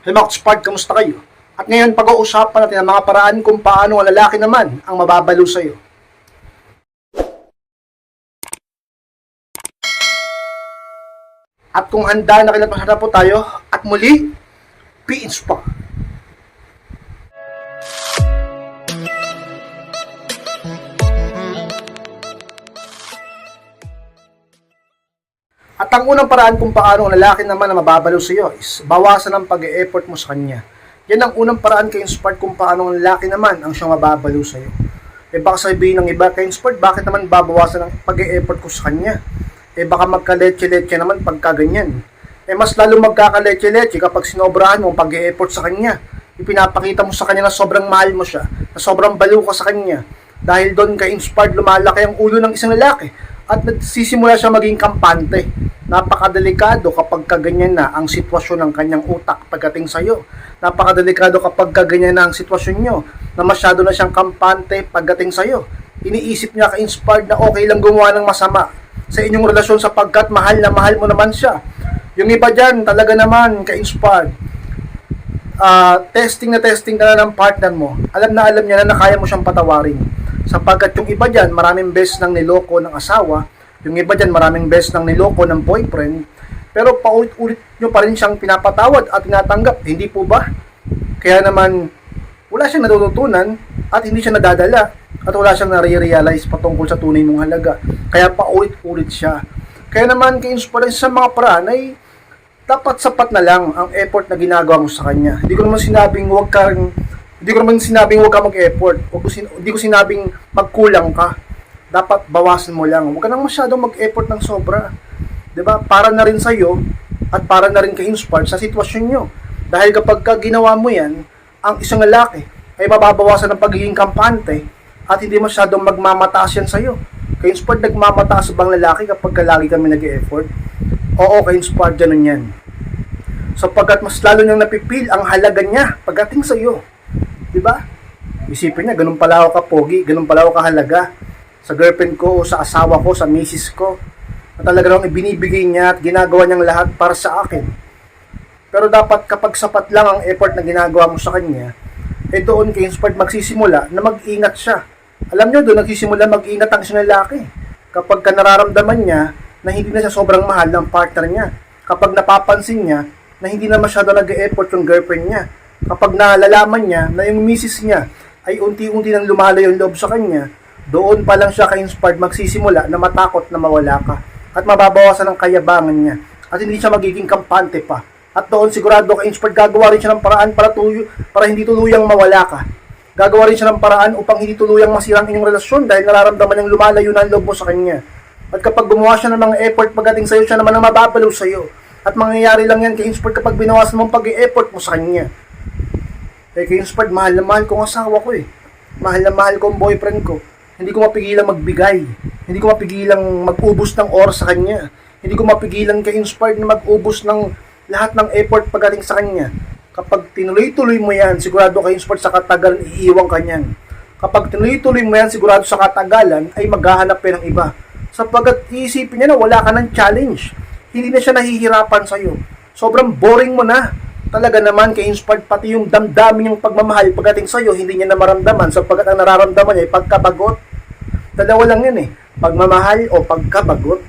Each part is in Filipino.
Hey mga Spark, kamusta kayo? At ngayon pag-uusapan natin ang mga paraan kung paano ang lalaki naman ang mababalo sa'yo. At kung handa na kinapasada po tayo, at muli, be inspired. At ang unang paraan kung paano ang lalaki naman na mababalo sa iyo is bawasan ang pag-e-effort mo sa kanya. Yan ang unang paraan kay Inspired kung paano ang lalaki naman ang siyang mababalo sa iyo. Baka sabihin ng iba kay Inspired, bakit naman babawasan ang pag-e-effort ko sa kanya? Baka magka-leche-leche naman pagka ganyan. Mas lalo magkaka-leche-leche kapag sinobrahan mo ang pag-e-effort sa kanya. Ipinapakita mo sa kanya na sobrang mahal mo siya, na sobrang baliw ka sa kanya. Dahil doon kay Inspired lumalaki ang ulo ng isang lalaki at nagsisimula siya maging kampante. Napakadelikado kapag kaganyan na ang sitwasyon ng kanyang utak pagdating sa iyo. Napakadelikado kapag kaganyan na ang sitwasyon nyo, na masyado na siyang kampante pagdating sa iyo. Iniisip niya ka-inspired na okay lang gumawa ng masama sa inyong relasyon sapagkat mahal na mahal mo naman siya. Yung iba dyan, talaga naman ka-inspired, testing ka na ng partner mo. Alam niya na kaya mo siyang patawarin. Sapagkat yung iba dyan, maraming beses nang niloko ng asawa, yung iba dyan, maraming beses nang niloko ng boyfriend, pero paulit-ulit nyo pa rin siyang pinapatawad at tinatanggap. Hindi po ba? Kaya naman, wala siyang natututunan at hindi siya nadadala at wala siyang nare-realize patungkol sa tunay mong halaga. Kaya paulit-ulit siya. Kaya naman, ka-inspire sa mga paraan ay dapat sapat na lang ang effort na ginagawa mo sa kanya. Hindi ko naman sinabing huwag ka mag-effort. Hindi ko sinabing magkulang ka. Dapat bawasan mo lang. Huwag ka nang masyadong mag-effort ng sobra. 'Di ba? Para na rin sa iyo at para na rin ka-inspired sa sitwasyon nyo. Dahil kapag ginawa mo 'yan, ang isang lalaki ay mababawasan ng pagiging kampante at hindi masyadong magmamataas yan sa iyo. Ka-inspired, nagmamataas bang lalaki kapag lagi kami nag-e-effort? Oo, ka-inspired, ganun yan. Sapagkat mas lalo niyang napipil ang halaga niya pagdating sa iyo. Diba? Isipin niya, ganun pala ako kapogi, ganun pala ako kahalaga sa girlfriend ko, sa asawa ko, sa misis ko. Na talaga nang ibinibigay niya at ginagawa niyang lahat para sa akin. Pero dapat kapag sapat lang ang effort na ginagawa mo sa kanya, doon kay Inspired magsisimula na mag-ingat siya. Alam niyo, doon nagsisimula mag-ingat ang isang lalaki. Kapag nararamdaman niya na hindi na siya sobrang mahal ng partner niya. Kapag napapansin niya na hindi na masyado nag-e-effort yung girlfriend niya. Kapag nalalaman niya na yung misis niya ay unti-unti nang lumalayo yung loob sa kanya, doon pa lang siya ka-inspired magsisimula na matakot na mawala ka at mababawasan ang kayabangan niya at hindi siya magiging kampante pa. At doon sigurado ka-inspired gagawa rin siya ng paraan para hindi tuluyang mawala ka. Gagawa rin siya ng paraan upang hindi tuluyang masira ang inyong relasyon dahil nararamdaman niyang lumalayo na ang loob mo sa kanya. At kapag gumawa siya ng mga effort pagdating sa'yo, siya naman ang mababalo sa'yo. At mangyayari lang yan ka-inspired kapag binawasan mo ang pag-e-effort mo sa kanya. Ka-inspired, mahal na mahal ko ang asawa ko eh. Mahal na mahal ko ang boyfriend ko. Hindi ko mapigilang magbigay. Hindi ko mapigilang mag-ubos ng oras sa kanya. Hindi ko mapigilang ka-inspired na mag-ubos ng lahat ng effort pagdating sa kanya. Kapag tinuloy-tuloy mo yan, sigurado ka-inspired sa katagalan, iiwan ka niyan. Kapag tinuloy-tuloy mo yan, sigurado sa katagalan, ay maghahanap ka ng iba. Sapagkat iisipin niya na wala ka ng challenge. Hindi na siya nahihirapan sa'yo. Sobrang boring mo na. Talaga naman ka-inspired, pati yung damdamin yung pagmamahal pagdating sa'yo, hindi niya na maramdaman sapagkat ang nararamdaman niya ay pagkabagot. Dalawa lang yan eh, pagmamahal o pagkabagot.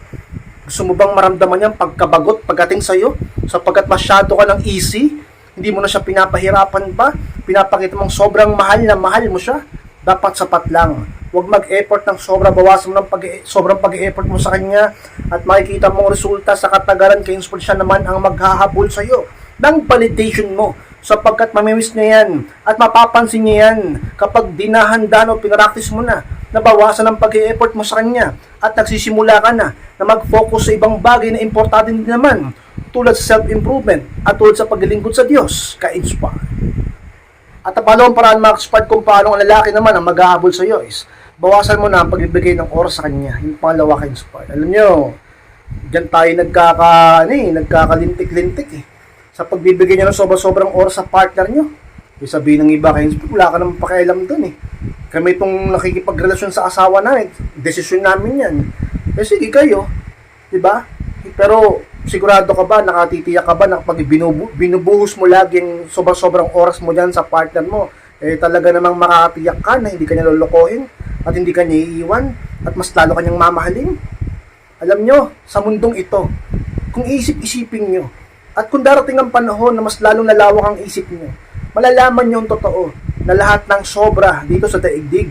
Gusto mo bang maramdaman niyang pagkabagot pagdating sa'yo sapagkat masyado ka ng easy? Hindi mo na siya pinapahirapan pa? Pinapakita mong sobrang mahal na mahal mo siya? Dapat sapat lang. Huwag mag-effort ng sobra, bawasan mo ng sobrang pag-effort mo sa kanya at makikita mong resulta sa katagalan ka-inspired, siya naman ang maghahabol sa'yo ng validation mo sapagkat mamimiss niya yan at mapapansin niya yan kapag dinahandaan o pinaractice mo na nabawasan ang pag-e-effort mo sa kanya at nagsisimula ka na mag-focus sa ibang bagay na importante din naman tulad sa self-improvement at tulad sa paglilingkod sa Diyos, ka-inspire. At ang pangalawang paraan mga ka-inspired kung paano ang lalaki naman ang maghahabol sa iyo is bawasan mo na ang pagbibigay ng oras sa kanya. Yung pangalawa ka-inspired. Alam nyo, dyan tayo nagkakalintik-lintik eh. Sa pagbibigay niya ng sobrang oras sa partner nyo. Sabihin ng iba kayo, wala ka naman pakialam dun eh. Kami itong nakikipagrelasyon sa asawa namin, desisyon namin yan. Sige kayo, diba? Pero sigurado ka ba, nakatitiyak ka ba na pag binubuhos mo lagi yung sobrang oras mo dyan sa partner mo, talaga namang makakatiyak ka na hindi ka niya lolokohin at hindi ka niya iiwan at mas lalo kanyang mamahalin. Alam nyo, sa mundong ito, kung isip-isipin nyo, at kung darating ang panahon na mas lalong lalawak ang isip nyo, malalaman nyo ang totoo na lahat ng sobra dito sa daigdig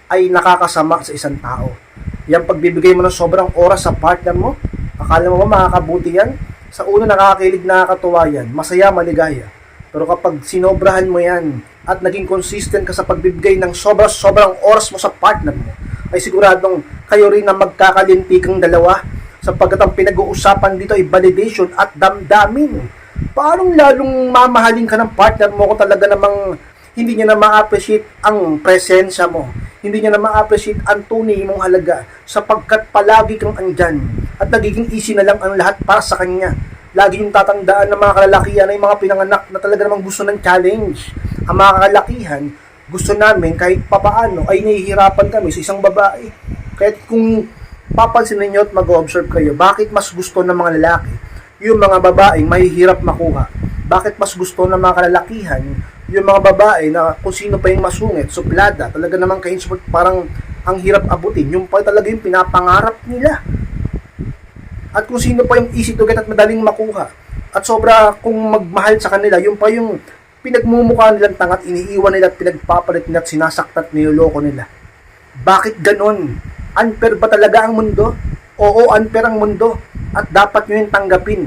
ay nakakasama sa isang tao. Yung pagbibigay mo ng sobrang oras sa partner mo, akala mo ba makakabuti yan? Sa una nakakakilig, nakakatuwa yan, masaya, maligaya. Pero kapag sinobrahan mo yan at naging consistent ka sa pagbibigay ng sobrang oras mo sa partner mo, ay siguradong kayo rin na magkakalintikang dalawa sapagkat ang pinag-uusapan dito ay validation at damdamin. Paano lalong mamahalin ka ng partner mo kung talaga namang hindi niya na ma-appreciate ang presensya mo, hindi niya na ma-appreciate ang tunay mong halaga sapagkat palagi kang andyan at nagiging easy na lang ang lahat para sa kanya. Lagi yung tatandaan ng mga kalalakihan ay mga pinanganak na talaga namang gusto ng challenge. Ang mga kalalakihan, gusto namin kahit papaano ay nahihirapan kami sa isang babae. Kahit kung papansin ninyo at mag-observe kayo, bakit mas gusto ng mga lalaki yung mga babaeng mahihirap makuha? Bakit mas gusto ng mga kalalakihan yung mga babae na kung sino pa yung masungit, suplada, talaga namang parang ang hirap abutin, yung pa talaga yung pinapangarap nila. At kung sino pa yung easy to get at madaling makuha. At sobra kung magmahal sa kanila, yung pa yung pinagmumukha nilang tangat, iniiwan nila at pinagpapalit nila at sinasaktan at niloloko nila. Bakit ganon? Unfair ba talaga ang mundo? Oo, unfair ang mundo. At dapat nyo yung tanggapin.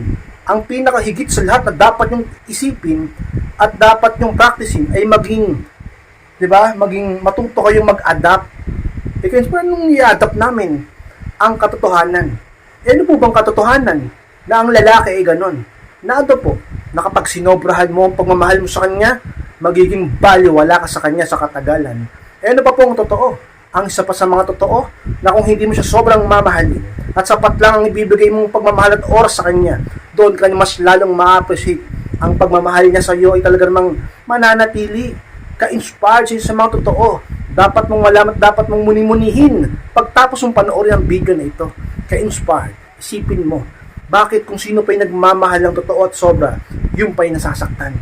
Ang pinakahigit sa lahat na dapat yung isipin at dapat yung practicing ay maging, di ba, maging matuto kayong mag-adapt. Kasi paano i-adapt namin ang katotohanan? Ano po bang katotohanan na ang lalaki ay ganon? Na ano po, na kapag sinobrahan mo ang pagmamahal mo sa kanya, magiging baliwala ka sa kanya sa katagalan. Ano pa po ang totoo? Ang isa pa sa mga totoo, na kung hindi mo siya sobrang mamahalin, at sapat lang ang ibibigay mong pagmamahal at oras sa kanya, doon ka mas lalong ma-appreciate. Ang pagmamahal niya sa iyo ay talaga namang mananatili. Ka-inspired siya sa mga totoo. Dapat mong malaman, dapat mong muni-munihin pagtapos mong panoorin ang video na ito. Ka-inspired. Isipin mo, bakit kung sino pa yung nagmamahal ng totoo at sobra, yung pa yung nasasaktan?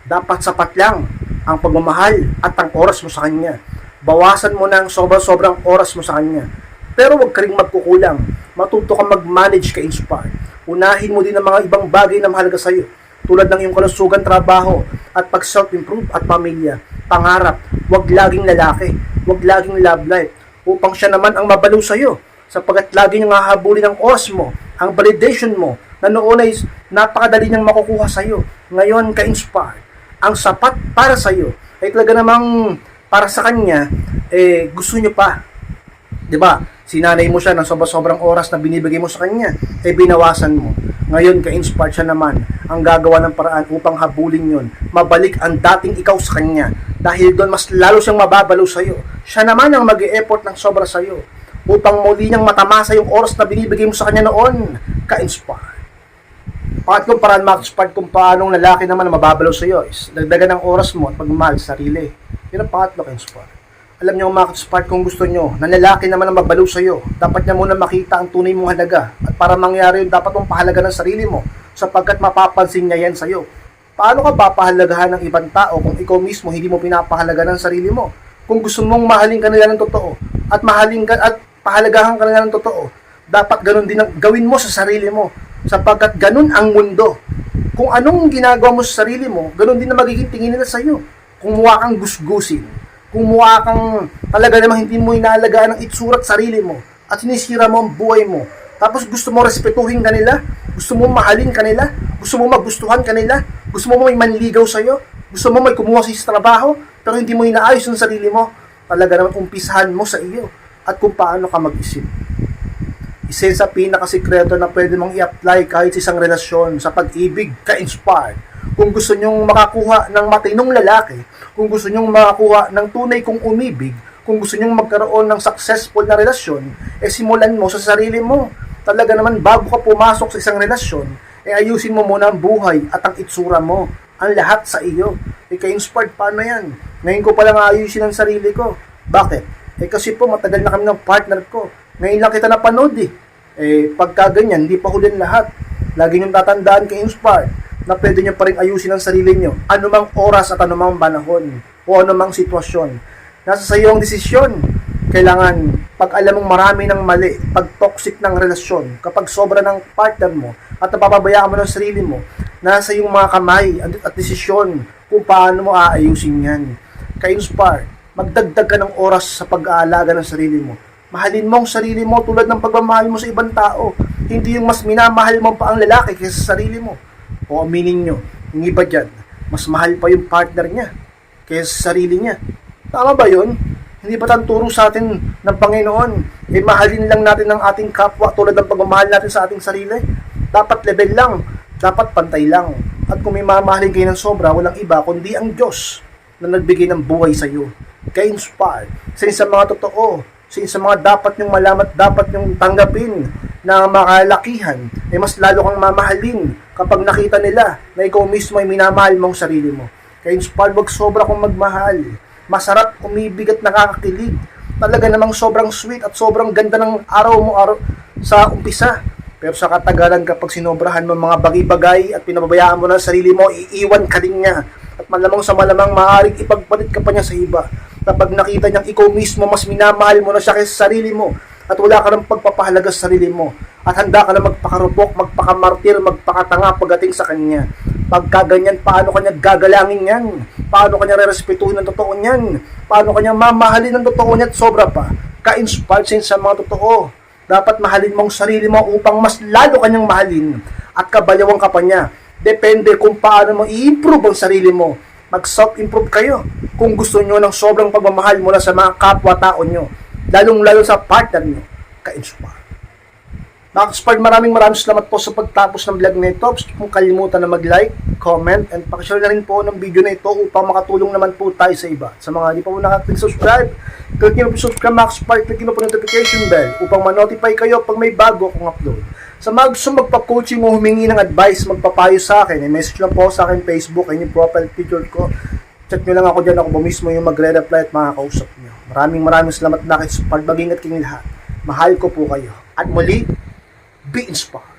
Dapat sapat lang ang pagmamahal at ang oras mo sa kanya. Bawasan mo na ang sobrang oras mo sa kanya. Pero huwag ka rin magkukulang. Matuto ka mag-manage, ka-inspire. Unahin mo din ang mga ibang bagay na mahalaga sa iyo, tulad ng iyong kalusugan, trabaho, at pag-self-improve at pamilya. Pangarap, huwag laging lalaki, huwag laging love life, upang siya naman ang mabalo sa iyo, sapagkat lagi niyang hahabulin ang oras mo, ang validation mo, na noon ay napakadali niyang makukuha sa iyo. Ngayon, ka-inspire. Ang sapat para sa iyo ay talaga namang para sa kanya, gusto niyo pa. Diba? Sinanay mo siya ng sobrang oras na binibigay mo sa kanya, binawasan mo. Ngayon, ka-inspire siya naman ang gagawa ng paraan upang habulin yon. Mabalik ang dating ikaw sa kanya. Dahil doon, mas lalo siyang mababalo sa iyo. Siya naman ang mag-e-effort ng sobra sa iyo upang muli niyang matamasa yung oras na binibigay mo sa kanya noon. Ka-inspire. Pangatlong paraan mag-inspire kung paanong lalaki naman na mababalo sa iyo is dagdagan ng oras mo at pagmamahal sa sarili. Yun ang pangatlo, ka-inspire. Alam niyo mga ka-inspire, kung gusto niyo na lalaki naman ang mabalo sa iyo, dapat niya muna makita ang tunay mong halaga. At para mangyari yun, dapat mong pahalaga ng sarili mo sapagkat mapapansin niya yan sa iyo. Paano ka papahalagahan ng ibang tao kung ikaw mismo hindi mo pinapahalaga ng sarili mo? Kung gusto mong mahalin ka nila ng totoo at mahalin ka at pahalagahan ka nila ng totoo, dapat ganun din ang gawin mo sa sarili mo sapagkat ganun ang mundo. Kung anong ginagawa mo sa sarili mo, ganun din na magiging tingin nila sa iyo. Kung mukha kang gusgusin, kung mukha kang talaga namang hindi mo inaalagaan ang itsura at sarili mo at sinisira mo ang buhay mo, tapos gusto mo respetuhin kanila, gusto mo mahalin kanila, gusto mo magustuhan kanila, gusto mo may manligaw sa iyo, gusto mo may kumuha sa trabaho, pero hindi mo inaayos ang sarili mo, talaga naman umpisahan mo sa iyo at kung paano ka mag-isip. Isa sa pinakasikreto na pwede mong i-apply kahit sa isang relasyon, sa pag-ibig, ka-inspired. Kung gusto nyong makakuha ng matinong lalaki, kung gusto nyong makakuha ng tunay kong umibig, kung gusto nyong magkaroon ng successful na relasyon, simulan mo sa sarili mo. Talaga naman bago ka pumasok sa isang relasyon, ayusin mo muna ang buhay at ang itsura mo. Ang lahat sa iyo. Ka-inspired, paano yan? Ngayon ko palang ayusin ang sarili ko. Bakit? Kasi po matagal na kami ng partner ko. Ngayon lang kita napanood pagka ganyan, hindi pa huli lahat. Lagi niyong tatandaan kay Inspire na pwede niyo pa rin ayusin ang sarili niyo anumang oras at anumang panahon o anumang sitwasyon. Nasa sa iyo ang desisyon. Kailangan, pag alam mong marami ng mali, pag toxic ng relasyon, kapag sobra ng partner mo at napapabayaan mo ng sarili mo, nasa iyong mga kamay at desisyon kung paano mo aayusin yan. Ka-Inspire, magdagdag ka ng oras sa pag-aalaga ng sarili mo. Mahalin mo ang sarili mo tulad ng pagmamahal mo sa ibang tao. Hindi yung mas minamahal mo pa ang lalaki kaysa sa sarili mo. O aminin nyo, yung iba dyan, mas mahal pa yung partner niya kaysa sa sarili niya. Tama ba yun? Hindi ba tanturo sa atin ng Panginoon? Mahalin lang natin ang ating kapwa tulad ng pagmamahal natin sa ating sarili. Dapat level lang. Dapat pantay lang. At kung may mamahalin kayo ng sobra, walang iba kundi ang Diyos na nagbigay ng buhay sa iyo. Kaya Inspire, sa mga totoo, sa mga dapat nyong malamat, dapat nyong tanggapin na makalakihan, mas lalo kang mamahalin kapag nakita nila na ikaw mismo ay minamahal mong sarili mo. Kaya Inspire, wag sobra kong magmahal. Masarap, umibig at nakakakilig. Talaga namang sobrang sweet at sobrang ganda ng araw mo sa umpisa. Pero sa katagalan, kapag sinobrahan mo mga bagay-bagay at pinababayaan mo na sarili mo, iiwan ka din niya. At malamang sa malamang maaaring ipagpalit ka pa niya sa iba. Kapag nakita niyang ikaw mismo, mas minamahal mo na siya kaysa sarili mo. At wala ka ng pagpapahalaga sa sarili mo. At handa ka na magpakarupok, magpakamartir, magpakatanga pagdating sa kanya. Pagka ganyan, paano kanya gagalangin yan? Paano kanya rerespetuhin ng totoo niyan? Paano kanya mamahalin ng totoo niya at sobra pa? Ka-inspired sa mga totoo. Dapat mahalin mong sarili mo upang mas lalo kanyang mahalin. At kabalawang ka pa niya. Depende kung paano mo i-improve ang sarili mo. Mag-self-improve kayo. Kung gusto nyo ng sobrang pagmamahal mula sa mga kapwa-tao nyo. Lalong-lalo sa partner nyo. Ka-inspired. Mga maraming salamat po sa pagtapos ng vlog na ito. Gusto kong kalimutan na mag-like, comment, and pakishare na rin po ng video na ito upang makatulong naman po tayo sa iba. Sa mga hindi pa po nakaklik-subscribe, click nyo po subscribe, click nyo po notification bell upang ma-notify kayo pag may bago akong upload. Sa mga gusto magpa-coaching o humingi ng advice, magpapayo sa akin, message lang po sa akin Facebook, ay yung profile picture ko. Chat nyo lang ako dyan, ako mismo yung magre-reply at makakausap nyo. Maraming salamat na kayo sa pagbaging at kayong lahat. Mahal ko po kayo. At muli, be inspired.